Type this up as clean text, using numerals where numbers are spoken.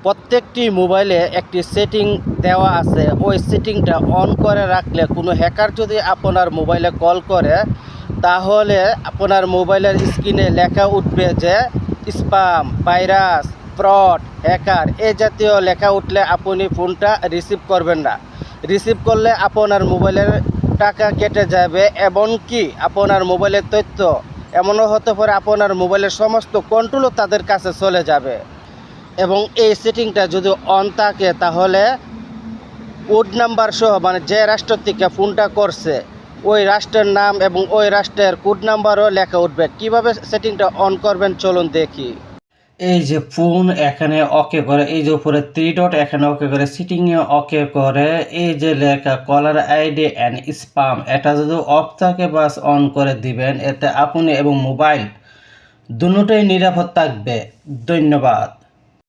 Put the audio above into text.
প্রত্যেকটি মোবাইলে একটি সেটিং দেওয়া আছে। ওই সেটিংটা অন করে রাখলে কোনো হ্যাকার যদি আপনার মোবাইলে কল করে, তাহলে আপনার মোবাইলের স্ক্রিনে লেখা উঠবে যে স্প্যাম, ভাইরাস, ফ্রড, হ্যাকার এই জাতীয় লেখা উঠলে আপনি ফোনটা রিসিভ করবেন না। রিসিভ করলে আপনার মোবাইলের টাকা কেটে যাবে, এমনকি আপনার মোবাইলের তথ্য এমনও হতে পারে আপনার মোবাইলের সমস্ত কন্ট্রোলও তাদের কাছে চলে যাবে। এবং এই সেটিংটা যদি অন থাকে তাহলে কোড নাম্বার সহ, মানে যে রাষ্ট্র থেকে ফোনটা করছে ওই রাষ্ট্রের নাম এবং ওই রাষ্ট্রের কোড নাম্বারও লেখা উঠবে। কিভাবে সেটিংটা অন করবেন চলুন দেখি। এই যে ফোন এখানে ওকে করে, এই যে উপরে 3 ডট এখানে ওকে করে, সেটিংয়ে ওকে করে, এই যে লেখা কলার আইডি অ্যান্ড স্প্যাম, এটা যদি অফ থাকে বাস অন করে দিবেন। এতে আপনি এবং মোবাইল দুটোই নিরাপদ থাকবে। ধন্যবাদ।